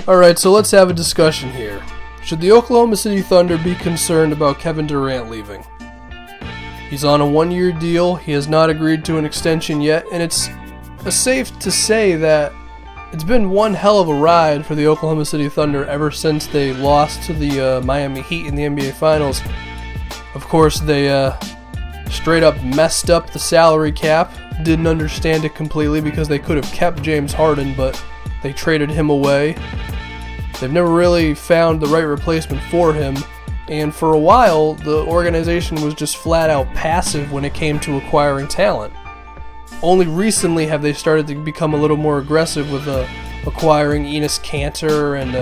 Alright, so let's have a discussion here. Should the Oklahoma City Thunder be concerned about Kevin Durant leaving? He's on a one-year deal, he has not agreed to an extension yet, and it's safe to say that it's been one hell of a ride for the Oklahoma City Thunder ever since they lost to the Miami Heat in the NBA Finals. Of course, they straight up messed up the salary cap. Didn't understand it completely because they could have kept James Harden, but they traded him away. They've never really found the right replacement for him, and for a while, the organization was just flat out passive when it came to acquiring talent. Only recently have they started to become a little more aggressive with acquiring Enes Kanter and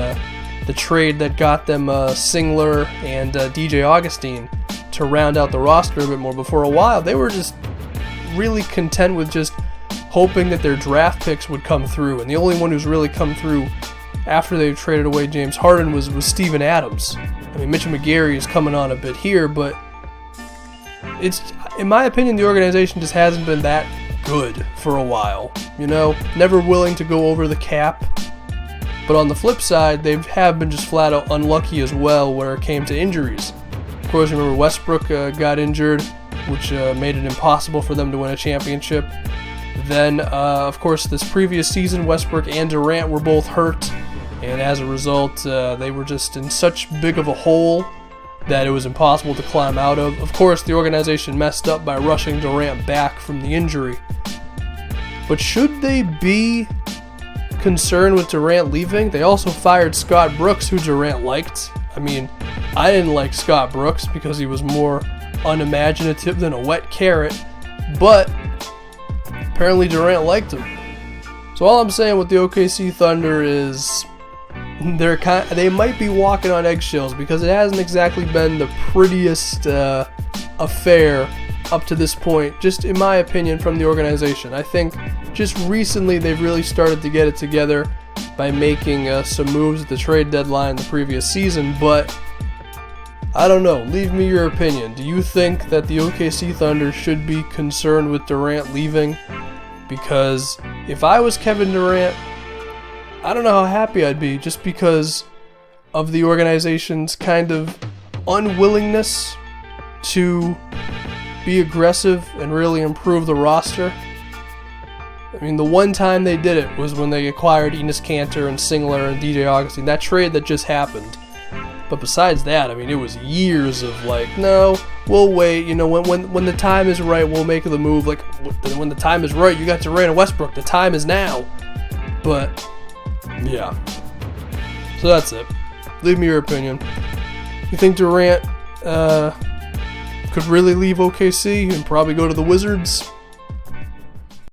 the trade that got them Singler and DJ Augustine to round out the roster a bit more. But for a while, they were just really content with just hoping that their draft picks would come through. And the only one who's really come through after they traded away James Harden was Steven Adams. I mean, Mitch McGary is coming on a bit here, but it's, in my opinion, the organization just hasn't been that good for a while. You know, never willing to go over the cap. But on the flip side, they have been just flat out unlucky as well where it came to injuries. Of course, remember Westbrook got injured, which made it impossible for them to win a championship. Then, of course, this previous season, Westbrook and Durant were both hurt, and as a result, they were just in such big of a hole that it was impossible to climb out of. Of course, the organization messed up by rushing Durant back from the injury. But should they be concerned with Durant leaving? They also fired Scott Brooks, who Durant liked. I mean, I didn't like Scott Brooks because he was more unimaginative than a wet carrot, but apparently Durant liked him. So all I'm saying with the OKC Thunder is they might be walking on eggshells because it hasn't exactly been the prettiest affair up to this point, just in my opinion, from the organization. I think just recently they've really started to get it together by making some moves at the trade deadline the previous season, but I don't know. Leave me your opinion. Do you think that the OKC Thunder should be concerned with Durant leaving? Because if I was Kevin Durant, I don't know how happy I'd be, just because of the organization's kind of unwillingness to be aggressive and really improve the roster. I mean, the one time they did it was when they acquired Enes Kanter and Singler and DJ Augustine, that trade that just happened. But besides that, I mean, it was years of like, no, we'll wait, you know, when the time is right, we'll make the move. Like, when the time is right, you got Durant and Westbrook, the time is now. But, yeah. So that's it. Leave me your opinion. You think Durant could really leave OKC and probably go to the Wizards?